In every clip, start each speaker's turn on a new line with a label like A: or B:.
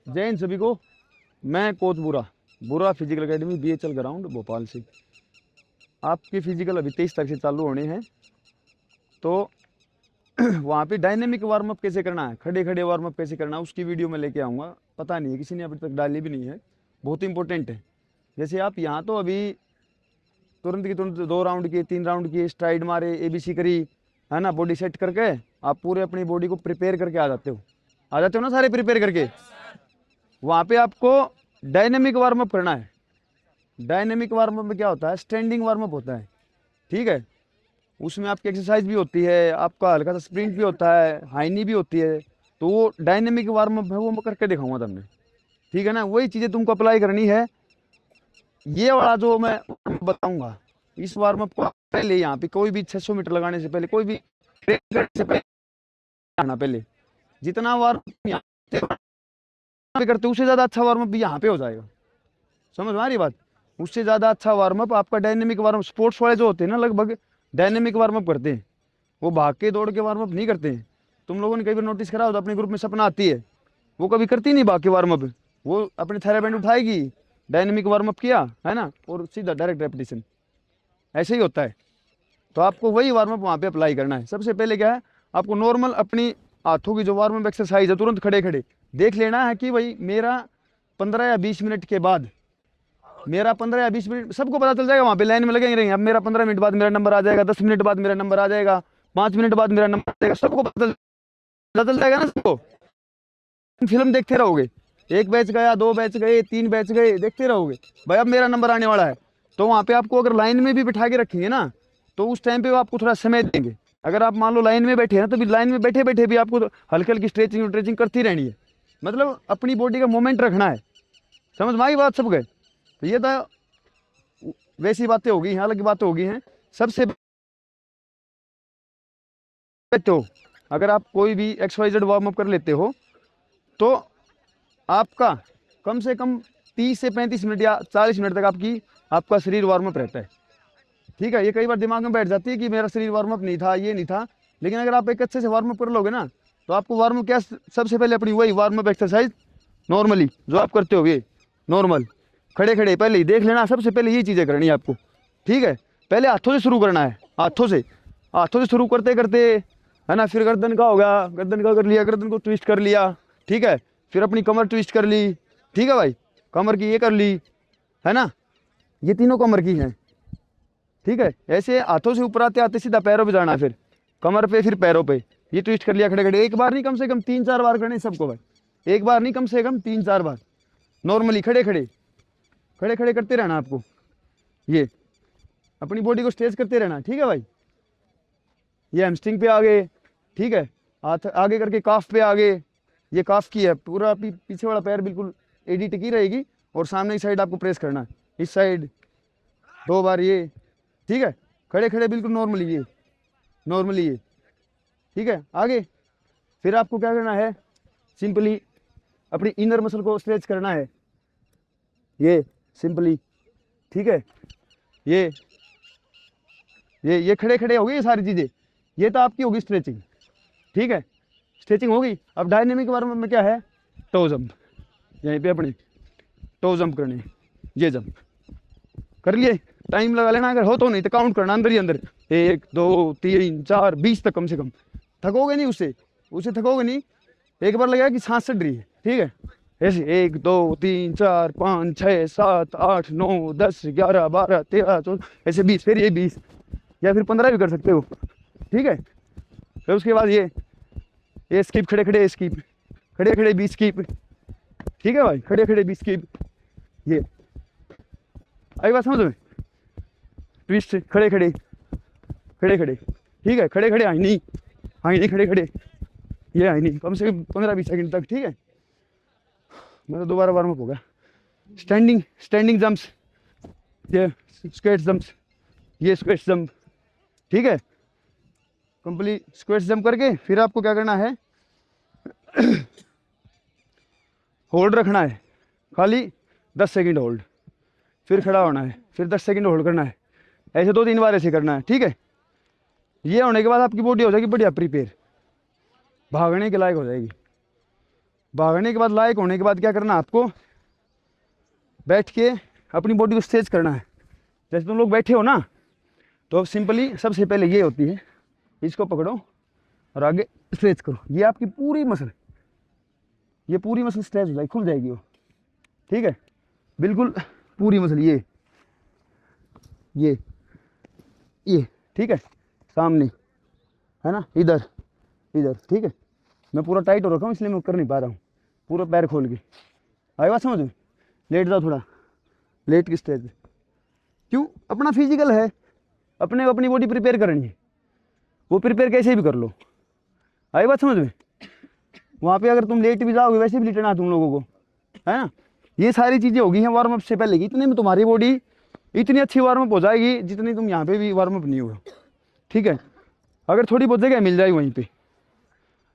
A: जय हिंद सभी को। मैं कोच बुरा बुरा physical academy BHL ground Bhopal से। आपकी फिजिकल अभी 23 तारीख से चालू होने हैं, तो वहाँ पे डायनेमिक वार्म अप कैसे करना है, खड़े खड़े वार्म अप कैसे करना है, उसकी वीडियो मैं लेके आऊँगा। पता नहीं है, किसी ने अभी तक डाली भी नहीं है। बहुत इंपॉर्टेंट है। जैसे आप यहाँ तो अभी तुरंत की तुरंत 2 राउंड किए, 3 राउंड किए, स्ट्राइड मारे, ABC करी, है ना, बॉडी सेट करके आप पूरे अपनी बॉडी को प्रिपेयर करके आ जाते हो ना सारे प्रिपेयर करके। वहाँ पे आपको डायनेमिक वार्म अप करना है। डायनेमिक वार्म अप में क्या होता है, स्टैंडिंग वार्म अप होता है। ठीक है, उसमें आपकी एक्सरसाइज भी होती है, आपका हल्का सा स्प्रिंट भी होता है, हाइनी भी होती है। तो वो डायनेमिक वार्म अप है, वो मैं करके दिखाऊंगा तुमने। ठीक है ना, वही चीज़ें तुमको अप्लाई करनी है। ये वाला जो मैं बताऊंगा, इस वार्म अप को आप पहले यहाँ पे कोई भी 600 मीटर लगाने से पहले, कोई भी ट्रेन करने से पहले आना, पहले जितना वार्म यहाँ पे करते उससे ज़्यादा अच्छा वार्म अप यहाँ पे हो जाएगा। समझ में आ रही बात? उससे ज़्यादा अच्छा वार्म अप आपका डायनेमिक वार्म अप। स्पोर्ट्स वाले जो होते हैं ना, लगभग डायनेमिक वार्म अप करते हैं, वो भाग के दौड़ के वार्म अप नहीं करते हैं। तुम लोगों ने कई बार नोटिस करा हो तो अपने ग्रुप में सपना आती है, वो कभी करती नहीं भाग के वार्म अप। वो अपने थेराबैंड उठाएगी, डायनेमिक वार्म अप किया, है ना, और सीधा डायरेक्ट रेपिटेशन। ऐसे ही होता है। तो आपको वही वार्म अप वहाँ पे अप्लाई करना है। सबसे पहले क्या है, आपको नॉर्मल अपनी हाथों की जो वार्म अप एक्सरसाइज है, तुरंत खड़े खड़े देख लेना है कि भाई मेरा 15 या 20 मिनट के बाद, मेरा 15 या 20 मिनट सबको पता चल जाएगा। वहाँ पे लाइन में लगे रहेंगे, अब मेरा 15 मिनट बाद मेरा नंबर आ जाएगा, 10 मिनट बाद मेरा नंबर आ जाएगा, 5 मिनट बाद मेरा नंबर आ जाएगा, सबको पता चल जाएगा ना सबको। फिल्म देखते रहोगे, 1 बैच गया, 2 बैच गए, 3 बैच गए, देखते रहोगे भाई अब मेरा नंबर आने वाला है। तो वहाँ पे आपको अगर लाइन में भी बिठा के रखेंगे ना, तो उस टाइम पे वो आपको थोड़ा समय देंगे। अगर आप मान लो लाइन में बैठे हैं तो भी लाइन में बैठे बैठे भी आपको तो हल्की हल्की स्ट्रेचिंग स्ट्रेचिंग करती रहनी है। मतलब अपनी बॉडी का मूवमेंट रखना है। समझ में आई बात सबके? तो ये तो वैसी बातें होगी, यहाँ अलग बातें होगी हैं। सबसे तो अगर आप कोई भी XYZ वार्म अप कर लेते हो, तो आपका कम से कम 30 से 35 मिनट या 40 मिनट तक आपका शरीर वार्म अप रहता है। ठीक है, ये कई बार दिमाग में बैठ जाती है कि मेरा शरीर वार्म अप नहीं था, ये नहीं था। लेकिन अगर आप एक अच्छे से वार्म अप कर लोगे ना, तो आपको वार्म अप क्या, सबसे पहले अपनी वही वार्म अप एक्सरसाइज नॉर्मली जो आप करते हो, ये नॉर्मल खड़े खड़े पहले ही देख लेना। सबसे पहले ये चीज़ें करनी है आपको। ठीक है, पहले हाथों से शुरू करना है, हाथों से शुरू करते करते, है ना, फिर गर्दन का होगा, गर्दन का कर लिया, गर्दन को ट्विस्ट कर लिया। ठीक है, फिर अपनी कमर ट्विस्ट कर ली। ठीक है भाई, कमर की ये कर ली, है ना, ये तीनों कमर की हैं। ठीक है, ऐसे हाथों से ऊपर आते आते सीधा पैरों पे जाना, फिर कमर पे, फिर पैरों पे, ये ट्विस्ट कर लिया खड़े खड़े। एक बार नहीं, कम से कम 3-4 बार करने सबको भाई। एक बार नहीं, कम से कम 3-4 बार नॉर्मली खड़े खड़े खड़े खड़े करते रहना आपको। ये अपनी बॉडी को स्ट्रेच करते रहना। ठीक है भाई, ये हैमस्ट्रिंग पे आ गए। ठीक है, हाथ आगे करके काफ पे आ गए। ये काफ की है, पूरा पीछे वाला पैर बिल्कुल एडी टिकी रहेगी, और सामने की साइड आपको प्रेस करना है, इस साइड 2 बार ये। ठीक है, खड़े खड़े बिल्कुल नॉर्मली ये, नॉर्मली ये। ठीक है, आगे फिर आपको क्या करना है, सिंपली अपनी इनर मसल को स्ट्रेच करना है, ये सिंपली। ठीक है, ये ये खड़े खड़े हो गई ये सारी चीज़ें, ये तो आपकी होगी स्ट्रेचिंग। ठीक है, स्ट्रेचिंग होगी। अब डायनेमिक वार्म अप में क्या है, टो जंप, यहीं पे अपने टो जंप करने, ये जंप कर लिए। टाइम लगा लेना, अगर हो तो, नहीं तो काउंट करना अंदर ही अंदर, 1 2 3 4 20 तक कम से कम। थकोगे नहीं उससे, थकोगे नहीं। एक बार लगेगा कि सांस चढ़ रही है। ठीक है, ऐसे 1 2 3 4 5 6 7 8 9 10 11 12 13 14, ऐसे 20, फिर ये 20 या फिर 15 भी कर सकते हो। ठीक है, फिर उसके बाद ये स्किप, खड़े खड़े स्किप, खड़े खड़े 20 स्किप। ठीक है भाई, खड़े खड़े 20 स्किप। ये आई बात समझ में? ट्विस्ट, खड़े खड़े खड़े खड़े। ठीक है, खड़े खड़े हाई नहीं खड़े खड़े, ये हाई नहीं, कम से कम 15-20 सेकंड तक। ठीक है, मतलब दोबारा वार्म अप होगा। स्टैंडिंग जंप्स, ये स्क्वेट जंप्स, ये स्क्वेट जंप। ठीक है, कंप्लीट स्क्वेट जंप करके फिर आपको क्या करना है, होल्ड रखना है, खाली 10 सेकंड होल्ड, फिर खड़ा होना है, फिर 10 सेकंड होल्ड करना है। ऐसे 2-3 बार ऐसे करना है। ठीक है, ये होने के बाद आपकी बॉडी हो जाएगी बढ़िया प्रिपेयर, भागने के लायक हो जाएगी। भागने के बाद लायक होने के बाद क्या करना आपको, बैठ के अपनी बॉडी को स्ट्रेच करना है। जैसे तुम लोग बैठे हो ना, तो अब सिंपली सबसे पहले ये होती है, इसको पकड़ो और आगे स्ट्रेच करो। ये आपकी पूरी मसल, ये पूरी मसल स्ट्रेच हो जाएगी, खुल जाएगी वो, ठीक है, बिल्कुल पूरी मसल, ये ठीक है, सामने है ना, इधर इधर, ठीक है। मैं पूरा टाइट हो रखा हूँ इसलिए मैं कर नहीं पा रहा हूँ, पूरा पैर खोल के। आई बात समझ में? लेट जाओ थोड़ा, लेट की स्ट्रेच। क्यों? अपना फिजिकल है, अपने अपनी बॉडी प्रिपेयर करनी है, वो प्रिपेयर कैसे भी कर लो। आई बात समझ में? वहाँ पे अगर तुम लेट भी जाओगे वैसे भी लेटना तुम लोगों को, है ना। ये सारी चीज़ें होगी हैं वार्म अप से पहले की, इतने में तुम्हारी बॉडी इतनी अच्छी वार्म अप हो जाएगी जितनी तुम यहाँ पे भी वार्म अप नहीं होगा, ठीक है। अगर थोड़ी बहुत जगह मिल जाए वहीं पे,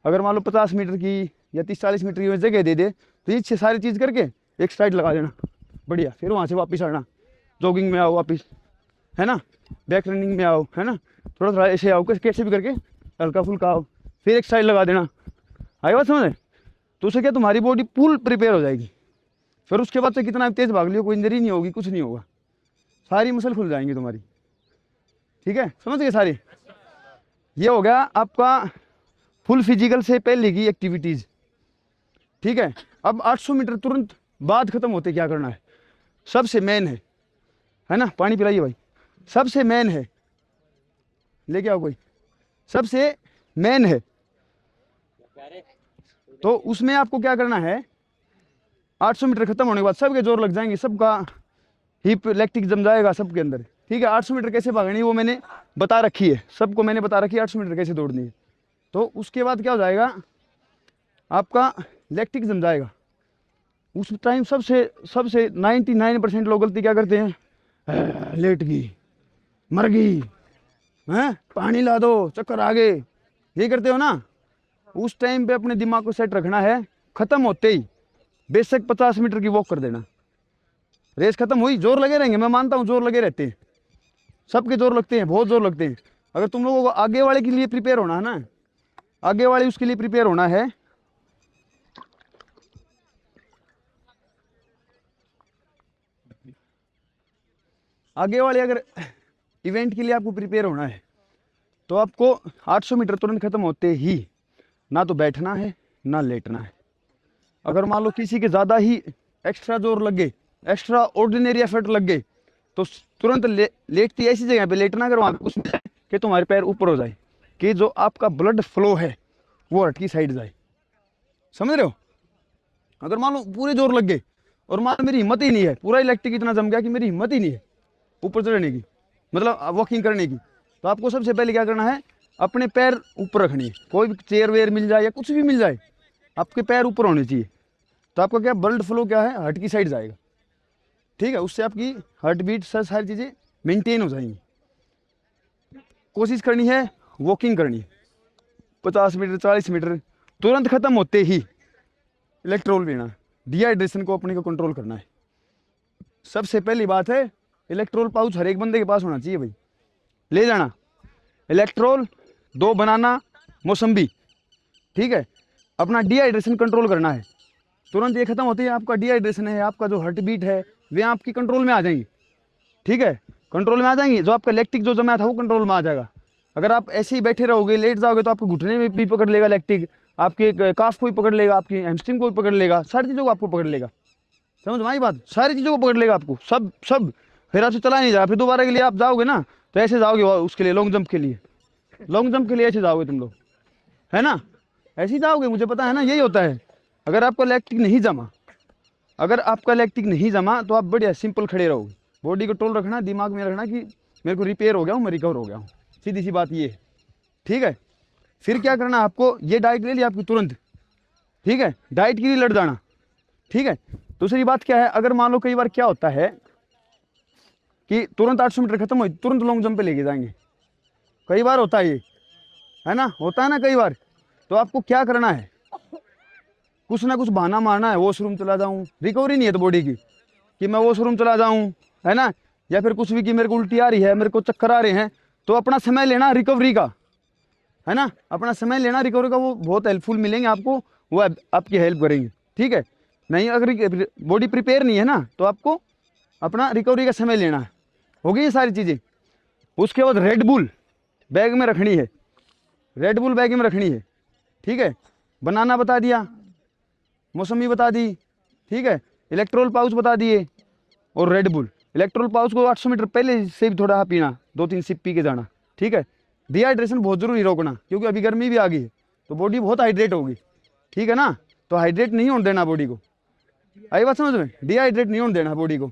A: अगर मान लो 50 मीटर की या 30-40 मीटर की जगह दे दे, तो ये सारी चीज़ करके एक स्ट्राइड लगा देना, बढ़िया। फिर वहाँ से वापस आना, जॉगिंग में आओ वापस, है ना, बैक रनिंग में आओ, है ना, थोड़ा थोड़ा ऐसे आओ, कैसे भी करके हल्का फुल्का आओ, फिर एक स्ट्राइड लगा देना। आई बात समझ? तो उससे क्या तुम्हारी बॉडी फुल प्रिपेयर हो जाएगी। फिर उसके बाद से कितना तेज भाग लियो, कोई इंजरी नहीं होगी, कुछ नहीं होगा, सारी मसल खुल जाएंगी तुम्हारी, ठीक है। समझ गए सारी? ये हो गया आपका फुल फिजिकल से पहले की एक्टिविटीज़, ठीक है। अब 800 मीटर तुरंत बाद खत्म होते क्या करना है, सबसे मेन है ना, पानी पिलाइए भाई, सबसे मेन है, लेके आओ कोई, सबसे मेन है। तो उसमें आपको क्या करना है, 800 मीटर खत्म होने के बाद सबके जोर लग जाएंगे, सबका हिप लैक्टिक जम जाएगा सबके अंदर, ठीक है। 800 मीटर कैसे भागनी है वो मैंने बता रखी है, सबको मैंने बता रखी है 800 मीटर कैसे दौड़नी है। तो उसके बाद क्या हो जाएगा, आपका लैक्टिक जम जाएगा। उस टाइम सबसे 99% लोग गलती क्या करते हैं, लेट गई, मर गई, हैं, पानी ला दो, चक्कर आ गए, ये करते हो ना। उस टाइम पे अपने दिमाग को सेट रखना है, खत्म होते ही बेशक 50 मीटर की वॉक कर देना। रेस खत्म हुई, जोर लगे रहेंगे, मैं मानता हूँ जोर लगे रहते हैं, सबके जोर लगते हैं, बहुत जोर लगते हैं। अगर तुम लोगों को आगे वाले के लिए प्रिपेयर होना है ना, आगे वाले उसके लिए प्रिपेयर होना है, आगे वाले अगर इवेंट के लिए आपको प्रिपेयर होना है, तो आपको 800 मीटर तुरंत खत्म होते ही ना तो बैठना है ना लेटना है। अगर मान लो किसी के ज़्यादा ही एक्स्ट्रा जोर लग गए, एक्स्ट्रा ऑर्डिनरी एफर्ट लग गए, तो तुरंत लेटती ऐसी जगह पे लेटना, अगर वहाँ पे कुछ कि तुम्हारे पैर ऊपर हो जाए, कि जो आपका ब्लड फ्लो है वो हट की साइड जाए। समझ रहे हो? अगर मान लो पूरे जोर लग गए और मान मेरी हिम्मत ही नहीं है, पूरा इलेक्ट्रिक इतना जम गया कि मेरी हिम्मत ही नहीं है ऊपर चढ़ने की, मतलब वॉकिंग करने की, तो आपको सबसे पहले क्या करना है, अपने पैर ऊपर रखनी है। कोई भी चेयर वेयर मिल जाए या कुछ भी मिल जाए, आपके पैर ऊपर होने चाहिए। तो आपका क्या ब्लड फ्लो क्या है, हार्ट की साइड जाएगा, ठीक है। उससे आपकी हार्ट बीट सारी चीज़ें मेंटेन हो जाएंगी। कोशिश करनी है वॉकिंग करनी है, 50 मीटर 40 मीटर तुरंत खत्म होते ही इलेक्ट्रोल पीना, डिहाइड्रेशन को अपने को कंट्रोल करना है। सबसे पहली बात है, इलेक्ट्रोल पाउच हर एक बंदे के पास होना चाहिए भाई, ले जाना इलेक्ट्रोल, 2 बनाना, मौसम्बी, ठीक है। अपना डिहाइड्रेशन कंट्रोल करना है, तुरंत ये खत्म होती है, आपका डिहाइड्रेशन है, आपका जो हार्ट बीट है वे आपकी कंट्रोल में आ जाएंगी, ठीक है, कंट्रोल में आ जाएंगी। जो आपका लैक्टिक जो जमा था वो कंट्रोल में आ जाएगा। अगर आप ऐसे ही बैठे रहोगे, लेट जाओगे, तो आपके घुटने में भी पकड़ लेगा लैक्टिक, आपके काफ को भी पकड़ लेगा, आपकी हैमस्ट्रिंग को भी पकड़ लेगा, सारी चीज़ों को आपको पकड़ लेगा। समझ में आई बात? सारी चीज़ों को पकड़ लेगा आपको, सब। फिर आपसे चला नहीं जाएगा, फिर दोबारा के लिए आप जाओगे ना तो ऐसे जाओगे उसके लिए, लॉन्ग जंप के लिए, लॉन्ग जंप के लिए ऐसे जाओगे तुम लोग, है ना, ऐसे ही जाओगे, मुझे पता है ना, यही होता है। अगर आपका लैक्टिक नहीं जमा, अगर आपका लैक्टिक नहीं जमा तो आप बढ़िया सिंपल खड़े रहोगे। बॉडी को टोल रखना, दिमाग में रखना कि मेरे को रिपेयर हो गया हूँ, मैं रिकवर हो गया हूँ, सीधी सी बात ये है, ठीक है। फिर क्या करना आपको, ये डाइट ले ली आपकी तुरंत, ठीक है, डाइट के लिए लड़ जाना, ठीक है। दूसरी बात क्या है, अगर मान लो कई बार क्या होता है कि तुरंत 800 मीटर खत्म हो, तुरंत लॉन्ग जंप पे लेके जाएंगे, कई बार होता है ये, है ना, होता है ना कई बार। तो आपको क्या करना है, कुछ ना कुछ बहाना मारना है, वॉशरूम चला जाऊं, रिकवरी नहीं है तो बॉडी की कि मैं वॉशरूम चला जाऊं, है ना, या फिर कुछ भी कि मेरे को उल्टी आ रही है, मेरे को चक्कर आ रहे हैं, तो अपना समय लेना रिकवरी का, है ना, अपना समय लेना रिकवरी का, वो बहुत हेल्पफुल मिलेंगे आपको। वो आपकी हेल्प करेंगे, ठीक है। नहीं, अगर बॉडी प्रिपेयर नहीं है ना, तो आपको अपना रिकवरी का समय लेना है। हो गई ये सारी चीज़ें। उसके बाद रेड बुल बैग में रखनी है, रेड बुल बैग में रखनी है, ठीक है। बनाना बता दिया, मौसमी बता दी, ठीक है। इलेक्ट्रोल पाउच बता दिए, और रेड बुल। इलेक्ट्रोल पाउच को 800 मीटर पहले से भी थोड़ा पीना, 2-3 सिप पी के जाना, ठीक है। डिहाइड्रेशन बहुत जरूरी रोकना, क्योंकि अभी गर्मी भी आ गई है, तो बॉडी बहुत हाइड्रेट होगी, ठीक है ना। तो हाइड्रेट नहीं होने देना बॉडी को, आई बात समझ में। डिहाइड्रेट नहीं होने देना बॉडी को,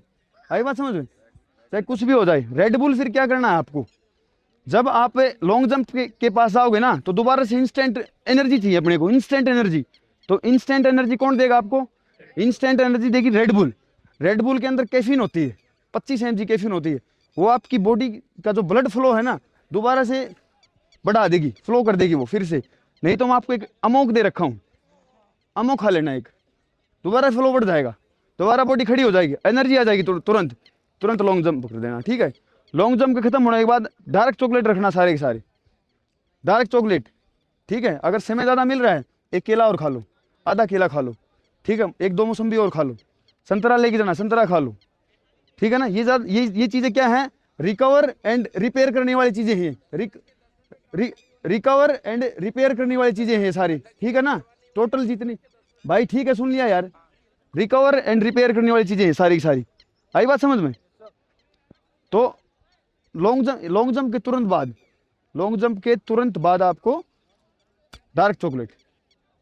A: आई बात समझ में, चाहे कुछ भी हो जाए। रेड बुल फिर क्या करना है आपको, जब आप लॉन्ग जंप के पास आओगे ना, तो दोबारा से इंस्टेंट एनर्जी चाहिए अपने को, इंस्टेंट एनर्जी। तो इंस्टेंट एनर्जी कौन देगा आपको, इंस्टेंट एनर्जी देगी रेड बुल। रेड बुल के अंदर कैफीन होती है, 25 mg कैफीन होती है। वो आपकी बॉडी का जो ब्लड फ्लो है ना, दोबारा से बढ़ा देगी, फ्लो कर देगी वो फिर से। नहीं तो मैं आपको एक अमोक दे रखा हूँ, अमोक खा लेना एक, दोबारा फ्लो बढ़ जाएगा, दोबारा बॉडी खड़ी हो जाएगी, एनर्जी आ जाएगी तुरंत तुरंत लॉन्ग जंप कर देना, ठीक है। लॉन्ग जंप के खत्म होने के बाद डार्क चॉकलेट रखना, सारे के सारे डार्क चॉकलेट, ठीक है। अगर समय ज़्यादा मिल रहा है, एक केला और खा लो, आधा केला खा लो, ठीक है। 1-2 मौसम्बी और खा लो, संतरा लेके जाना, संतरा खा लो, ठीक है ना। ये चीज़ें क्या है, रिकवर एंड रिपेयर करने वाली चीज़ें हैं, रिकवर एंड रिपेयर करने वाली चीज़ें हैं सारी, ठीक है ना। टोटल जितनी, भाई ठीक है, सुन लिया यार, रिकवर एंड रिपेयर करने वाली चीज़ें हैं सारी की सारी, आई बात समझ में। तो लॉन्ग जंप के तुरंत बाद, लॉन्ग जंप के तुरंत बाद आपको डार्क चॉकलेट,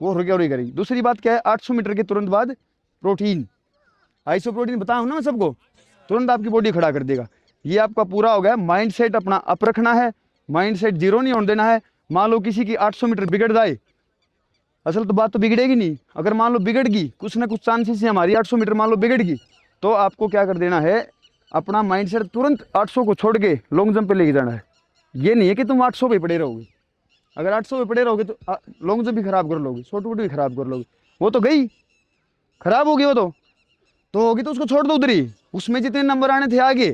A: वो रिकवरी करेगी। दूसरी बात क्या है, 800 मीटर के तुरंत बाद प्रोटीन, आइसो प्रोटीन बताया हूं ना मैं सबको, तुरंत आपकी बॉडी खड़ा कर देगा। ये आपका पूरा हो गया। माइंड सेट अपना अप रखना है, माइंड सेट जीरो नहीं होने देना है। मान लो किसी की 800 मीटर बिगड़ जाए, असल तो बात तो बिगड़ेगी नहीं, अगर मान लो बिगड़ गई, कुछ ना कुछ चांसेस है हमारी 800 मीटर मान लो बिगड़ गई, तो आपको क्या कर देना है, अपना माइंड सेट तुरंत 800 को छोड़ के लॉन्ग जंप पे लेके जाना है। ये नहीं है कि तुम 800 पे पड़े रहोगे, अगर 800 पे पड़े रहोगे तो लॉन्ग जंप भी खराब कर लोगे, शॉर्ट पुट भी खराब कर लोगे, वो तो गई खराब होगी, वो तो होगी, तो उसको छोड़ दो उधर ही, उसमें जितने नंबर आने थे आगे,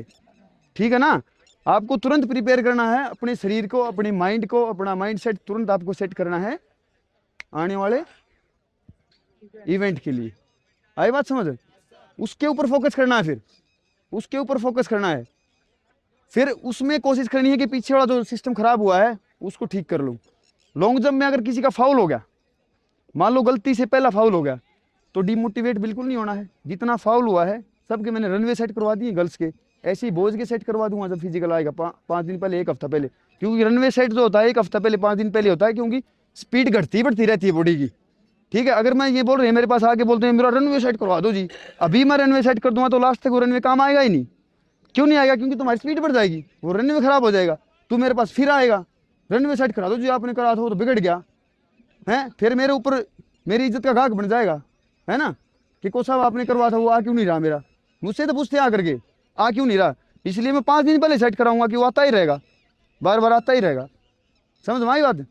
A: ठीक है ना। आपको तुरंत प्रिपेयर करना है अपने शरीर को, अपने माइंड को, अपना माइंड सेट तुरंत आपको सेट करना है आने वाले इवेंट के लिए, आई बात समझ। उसके ऊपर फोकस करना है, फिर उसके ऊपर फोकस करना है, फिर उसमें कोशिश करनी है कि पीछे वाला जो सिस्टम खराब हुआ है उसको ठीक कर लो। लॉन्ग जंप में अगर किसी का फाउल हो गया, मान लो गलती से पहला फाउल हो गया, तो डिमोटिवेट बिल्कुल नहीं होना है। जितना फाउल हुआ है सबके मैंने रनवे सेट करवा दिए गर्ल्स के, ऐसे ही बॉयज के सेट करवा दूंगा जब फिजिकल आएगा 5 दिन पहले, 1 हफ्ता पहले, क्योंकि रनवे सेट जो होता है 1 हफ्ता पहले, 5 दिन पहले होता है, क्योंकि स्पीड घटती बढ़ती रहती है बॉडी की, ठीक है। अगर मैं ये बोल रहे हैं मेरे पास आके बोलते हैं मेरा रनवे सेट करवा दो जी, अभी मैं रनवे सेट कर दूंगा तो लास्ट तक वो रनवे काम आएगा ही नहीं। क्यों नहीं आएगा, क्योंकि तुम्हारी स्पीड बढ़ जाएगी, वो रनवे खराब हो जाएगा, तू मेरे पास फिर आएगा रनवे सेट करा दो जी, आपने करा था वो तो बिगड़ गया है, फिर मेरे ऊपर मेरी इज्जत का घाक बन जाएगा, है ना, कि को साहब आपने करवा था वो आ क्यों नहीं रहा, मेरा मुझसे तो पूछते आ करके आ क्यों नहीं रहा। इसलिए मैं 5 दिन पहले सेट कराऊंगा कि वो आता ही रहेगा, बार बार आता ही रहेगा, समझ में आई बात।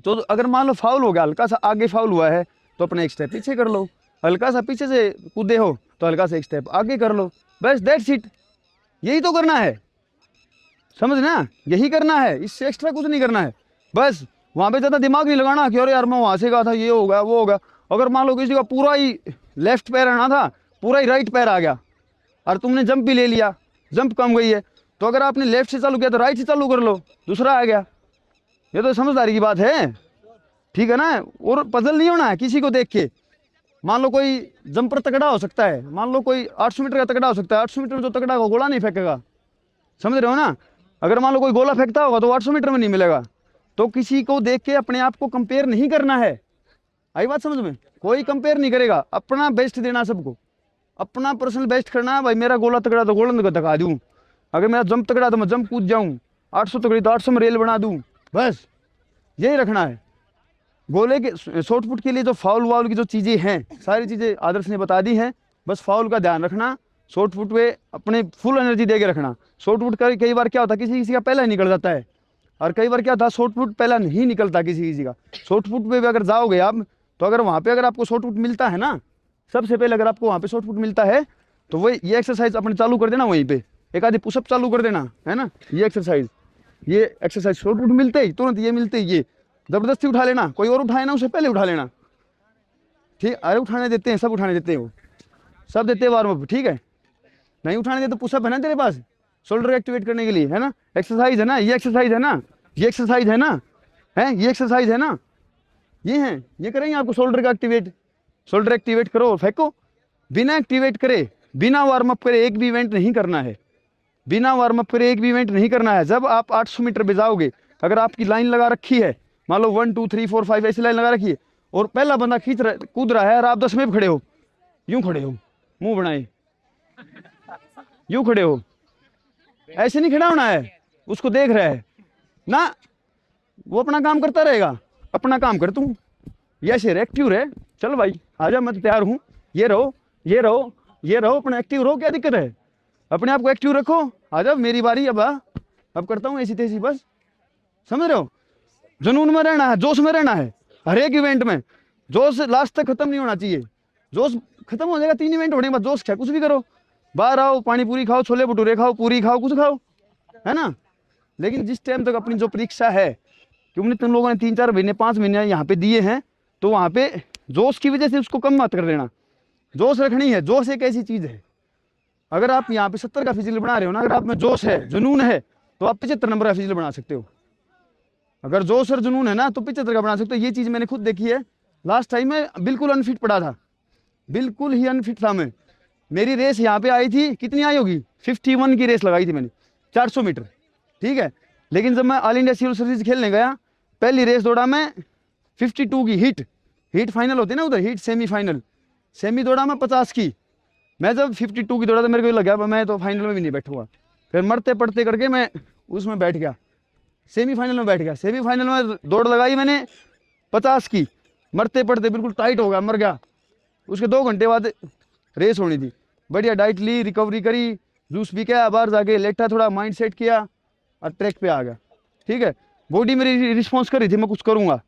A: तो अगर मान लो फाउल हो गया, हल्का सा आगे फाउल हुआ है, तो अपने एक स्टेप पीछे कर लो, हल्का सा पीछे से कूदे हो तो हल्का सा एक स्टेप आगे कर लो, बस दैट्स इट। यही तो करना है, समझ ना, यही करना है, इससे एक्स्ट्रा कुछ नहीं करना है। बस वहाँ पे ज़्यादा दिमाग नहीं लगाना कि अरे यार मैं वहाँ से गया था, ये होगा वो होगा। अगर मान लो किसी का पूरा ही लेफ्ट पैर आना था, पूरा ही राइट पैर आ गया, और तुमने जंप भी ले लिया, जंप कम गई है, तो अगर आपने लेफ्ट से चालू किया तो राइट से चालू कर लो, दूसरा आ गया। ये तो समझदारी की बात है, ठीक है ना। और पजल नहीं होना है किसी को देख के। मान लो कोई जंपर तगड़ा हो सकता है, मान लो कोई 800 मीटर का तगड़ा हो सकता है, 800 मीटर में जो तगड़ा होगा गोला नहीं फेंकेगा, समझ रहे हो ना। अगर मान लो कोई गोला फेंकता होगा तो 800 मीटर में नहीं मिलेगा। तो किसी को देख के अपने आप को कंपेयर नहीं करना है, आई बात समझ में। कोई कंपेयर नहीं करेगा, अपना बेस्ट देना सबको, अपना पर्सनल बेस्ट करना है। भाई मेरा गोला तगड़ा तो गोला दिखा दूँ, अगर मेरा जंप तगड़ा तो मैं जंप कूद जाऊँ, 800 तगड़ी तो 800 में रेल बना दूँ, बस यही रखना है। गोले के शॉर्ट पुट के लिए जो फाउल वाउल की जो चीज़ें हैं सारी चीज़ें आदर्श ने बता दी हैं, बस फाउल का ध्यान रखना, शॉर्ट पुट पे अपने फुल एनर्जी दे के रखना। शॉर्ट पुट का कई बार क्या होता है किसी किसी का पहला ही निकल जाता है, और कई बार क्या होता है शॉर्ट पुट पहला नहीं निकलता किसी किसी का। शॉर्ट पुट पे भी अगर जाओगे आप, तो अगर वहाँ पे अगर आपको शॉर्ट पुट मिलता है ना, सबसे पहले अगर आपको वहाँ पे शॉर्ट पुट मिलता है, तो वही ये एक्सरसाइज अपने चालू कर देना, वहीं पे एक आधी पुशअप चालू कर देना, है ना। ये एक्सरसाइज शॉर्ट पुट मिलते ही तुरंत ये मिलते ही ये जबरदस्ती उठा लेना, कोई और उठाए ना उसे पहले उठा लेना, ठीक, अरे उठाने देते हैं, सब उठाने देते हैं, वो सब देते हैं वार्म अप, ठीक है। नहीं उठाने देते तो पुशअप है ना तेरे पास, शोल्डर एक्टिवेट करने के लिए, है ना, एक्सरसाइज है ना, ये एक्सरसाइज है ना, ये एक्सरसाइज है ना, है ये एक्सरसाइज है ना, ये है, ये करेंगे आपको शोल्डर का एक्टिवेट। शोल्डर एक्टिवेट करो और फेंको, बिना एक्टिवेट करे, बिना वार्म अप करे एक भी इवेंट नहीं करना है, बिना वार्म अप करे एक भी इवेंट नहीं करना है। जब आप 800 मीटर पे जाओगे, अगर आपकी लाइन लगा रखी है, मान लो 1 2 3 4 5 ऐसी लाइन लगा रखी है, और पहला बंदा खींच रहा कूद रहा है और आप 10 में खड़े हो, यूं खड़े हो, मुंह बनाए, यूं खड़े हो, ऐसे नहीं खड़ा होना है, उसको देख रहा है ना, वो अपना काम करता रहेगा, अपना काम कर तू, ये ऐसे एक्टिव रहे, चल भाई आजा मैं तो तैयार हूँ, ये रहो ये रहो ये रहो, अपना एक्टिव रहो, क्या दिक्कत है, अपने आप को एक्टिव रखो, आजा मेरी बारी, अब करता हूँ ऐसी तैसी, बस समझ रहे हो। जुनून में रहना है, जोश में रहना है, हर एक इवेंट में जोश लास्ट तक खत्म नहीं होना चाहिए। जोश खत्म हो जाएगा 3 इवेंट होने के बाद, जोश क्या कुछ भी करो, बाहर आओ, पानी पूरी खाओ, छोले भटूरे खाओ, पूरी खाओ, कुछ खाओ, है ना। लेकिन जिस टाइम तक अपनी जो परीक्षा है, क्योंकि तुम लोगों ने 3 4 महीने 5 महीने यहाँ पे दिए हैं, तो वहाँ पे जोश की वजह से उसको कम मत कर देना, जोश रखनी है। जोश एक ऐसी चीज़ है, अगर आप यहाँ पे 70 का फिजिकल बना रहे हो ना, अगर आप में जोश है, जुनून है, तो आप 75 नंबर का फिजिकल बना सकते हो। अगर जोश और जुनून है ना, तो 75 का बना सकते हो। ये चीज़ मैंने खुद देखी है। लास्ट टाइम में बिल्कुल अनफिट पड़ा था, बिल्कुल ही अनफिट था मैं। मेरी रेस यहाँ पे आई थी, कितनी आई होगी, 51 की रेस लगाई थी मैंने, 400 मीटर, ठीक है। लेकिन जब मैं ऑल इंडिया सिविल सर्विस खेलने गया, पहली रेस दौड़ा मैं 52 की, हीट फाइनल होती है ना उधर, हीट सेमीफाइनल, सेमी दौड़ा मैं 50 की। मैं जब 52 की दौड़ा तो मेरे को लगा मैं तो फाइनल में भी नहीं बैठूंगा, फिर मरते पड़ते करके मैं उसमें बैठ गया, सेमीफाइनल में बैठ गया। सेमीफाइनल में दौड़ लगाई मैंने 50 की, मरते पड़ते बिल्कुल टाइट हो गया, मर गया। उसके 2 घंटे बाद रेस होनी थी, बढ़िया डाइट ली, रिकवरी करी, जूस पी के बाहर जाके लेटा, थोड़ा माइंड सेट किया और ट्रैक पे आ गया, ठीक है। बॉडी मेरी रिस्पॉन्स कर रही थी, मैं कुछ करूँगा,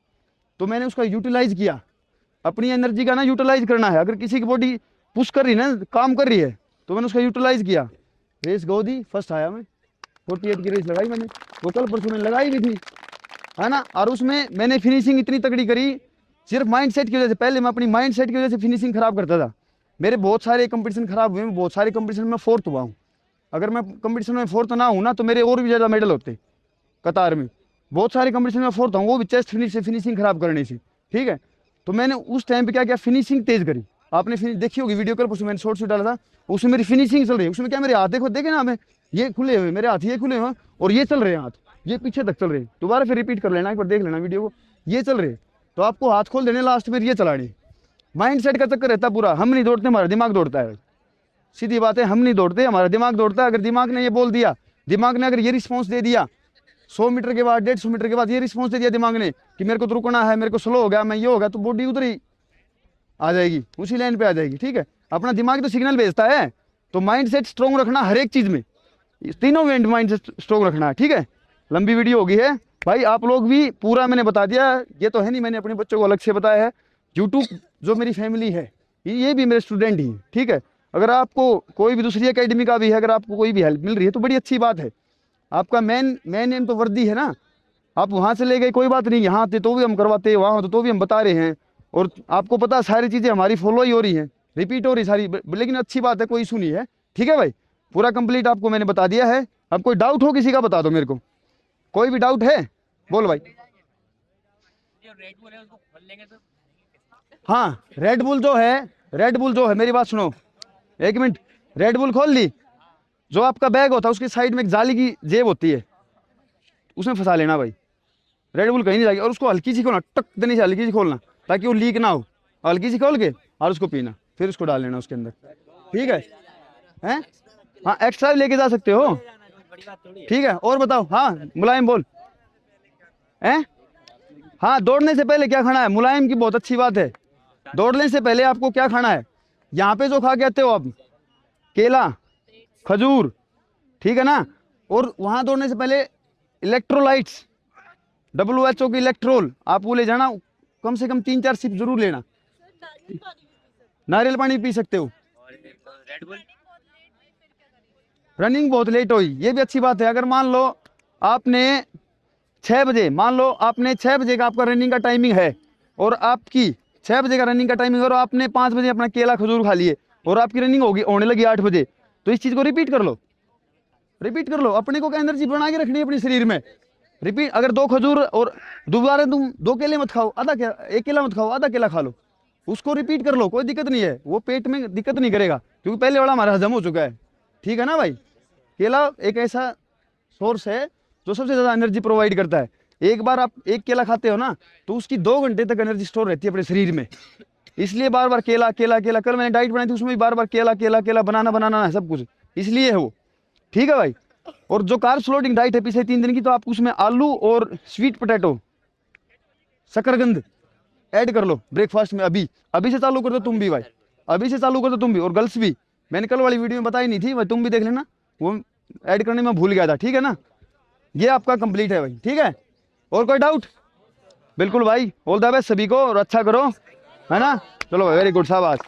A: तो मैंने उसका यूटिलाइज किया। अपनी एनर्जी का ना यूटिलाइज करना है। अगर किसी की बॉडी पुश कर रही ना, काम कर रही है, तो मैंने उसका यूटिलाइज किया। रेस गो दी, फर्स्ट आया मैं, 48 की रेस लगाई मैंने, वो कल परसों मैंने लगाई भी थी, है ना। और उसमें मैंने फिनिशिंग इतनी तगड़ी करी सिर्फ माइंड सेट की वजह से। पहले मैं अपनी माइंड सेट की वजह से फिनिशिंग खराब करता था, मेरे बहुत सारे कंपटीशन खराब हुए, बहुत सारे कंपटीशन में 4th हुआ हूँ। अगर मैं कंपटीशन में 4th ना हूँ ना, तो मेरे और भी ज़्यादा मेडल होते कतार में। बहुत सारे कंपटीशन में 4th हूँ, वो भी चेस्ट फिनिश से फिनिशिंग खराब करने से, ठीक है। तो मैंने उस टाइम पे क्या किया, फिनिशिंग तेज करी। आपने देखी होगी वीडियो कल परसों मैंने शॉर्ट्स डाला था, उसमें मेरी फिनिशिंग चल रही है। उसमें क्या, मेरे हाथ देखो, देखे ना हमें, ये खुले हुए मेरे हाथ, ये खुले हुए और ये चल रहे हैं हाथ, ये पीछे तक चल रहे हैं। दोबारा फिर रिपीट कर लेना, एक बार देख लेना वीडियो को, ये चल रहे। तो आपको हाथ खोल देने, लास्ट में ये चलानी। माइंड सेट का चक्कर रहता पूरा। हम नहीं दौड़ते, हमारा दिमाग दौड़ता है, सीधी बात है। हम नहीं दौड़ते, हमारा दिमाग दौड़ता है। अगर दिमाग ने ये बोल दिया, दिमाग ने अगर ये रिस्पॉन्स दे दिया, 100 मीटर के बाद, 150 मीटर के बाद ये रिस्पॉन्स दे दिया दिमाग ने कि मेरे को तो रुकना है, मेरे को स्लो हो गया, मैं ये हो गया, तो बॉडी उधर ही आ जाएगी, उसी लाइन पे आ जाएगी, ठीक है। अपना दिमाग तो सिग्नल भेजता है। तो माइंड सेट स्ट्रॉन्ग रखना हर एक चीज में, तीनों में माइंड सेट स्ट्रॉन्ग रखना है, ठीक है। लंबी वीडियो हो गई है भाई, आप लोग भी पूरा मैंने बता दिया। ये तो है नहीं, मैंने अपने बच्चों को अलग से बताया है। यूट्यूब जो मेरी फैमिली है, ये भी मेरे स्टूडेंट ही, ठीक है। अगर आपको कोई भी दूसरी एकेडमी का भी है, अगर आपको कोई भी हेल्प मिल रही है, तो बड़ी अच्छी बात है। आपका मेन एम तो वर्दी है ना। आप वहाँ से ले गए, कोई बात नहीं, यहाँ थे तो भी हम करवाते, वहाँ होते तो भी हम बता रहे हैं। और आपको पता सारी चीज़ें हमारी फॉलो ही हो रही हैं, रिपीट हो रही सारी, लेकिन अच्छी बात है, कोई इशू नहीं है, ठीक है भाई। पूरा कंप्लीट आपको मैंने बता दिया है। अब कोई डाउट हो किसी का, बता दो मेरे को, कोई भी डाउट है बोल भाई। हाँ, रेड बुल जो है, मेरी बात सुनो 1 मिनट। रेड बुल खोल ली, जो आपका बैग होता है उसकी साइड में एक जाली की जेब होती है, उसमें फंसा लेना भाई। रेड बुल कहीं नहीं जाएगी। और उसको हल्की सी खोलना, टक देने से हल्की सी खोलना, ताकि वो लीक ना हो। हल्की सी खोल के और उसको पीना, फिर उसको डाल लेना उसके अंदर, ठीक है। हैं, हाँ, एक्स्ट्रा भी लेके जा सकते हो, ठीक है। और बताओ, हाँ मुलायम बोल, हैं। हाँ, दौड़ने से पहले क्या खाना है, मुलायम की बहुत अच्छी बात है। दौड़ने से पहले आपको क्या खाना है, यहाँ पे जो खा के आते हो आप, केला, खजूर, ठीक है ना। और वहाँ दौड़ने से पहले इलेक्ट्रोलाइट्स, WHO की इलेक्ट्रोल आप वो ले जाना, कम से कम 3-4 सिप जरूर लेना। नारियल पानी पी सकते हो। रनिंग बहुत लेट हुई, ये भी अच्छी बात है। अगर मान लो आपने 6 बजे, मान लो आपने 6 बजे का आपका रनिंग का टाइमिंग है, और आपकी 6 बजे का रनिंग का टाइमिंग और आपने 5 बजे अपना केला खजूर खा लिए और आपकी रनिंग होगी होने लगी 8 बजे, तो इस चीज़ को रिपीट कर लो, रिपीट कर लो। अपने को क्या एनर्जी बना के रखनी है अपने शरीर में। रिपीट, अगर 2 खजूर और दोबारा तुम 2 केले मत खाओ, आधा क्या 1 केला मत खाओ, आधा केला खा लो, उसको रिपीट कर लो, कोई दिक्कत नहीं है, वो पेट में दिक्कत नहीं करेगा क्योंकि पहले वाला हमारा हजम हो चुका है। ठीक है ना भाई। केला एक ऐसा सोर्स है जो सबसे ज़्यादा एनर्जी प्रोवाइड करता है। एक बार आप 1 केला खाते हो ना तो उसकी 2 घंटे तक एनर्जी स्टोर रहती है अपने शरीर में, इसलिए बार बार केला केला केला। कल मैंने डाइट बनाई थी उसमें भी बार बार केला केला केला, बनाना बनाना है सब कुछ, इसलिए है वो। ठीक है भाई। और जो कार्ब्स लोडिंग डाइट है पिछले 3 दिन की, तो आप उसमें आलू और स्वीट पोटैटो शकरकंद ऐड कर लो ब्रेकफास्ट में। अभी अभी से चालू कर दो तुम भी भाई, अभी से चालू कर दो तुम भी, और गर्ल्स भी। मैंने कल वाली वीडियो में बताई नहीं थी भाई, तुम भी देख लेना, वो ऐड करने में भूल गया था। ठीक है ना। ये आपका कंप्लीट है भाई। ठीक है, और कोई डाउट? बिल्कुल भाई, ऑल द बेस्ट सभी को, और अच्छा करो, है ना। चलो भाई, वेरी गुड, शाबाश।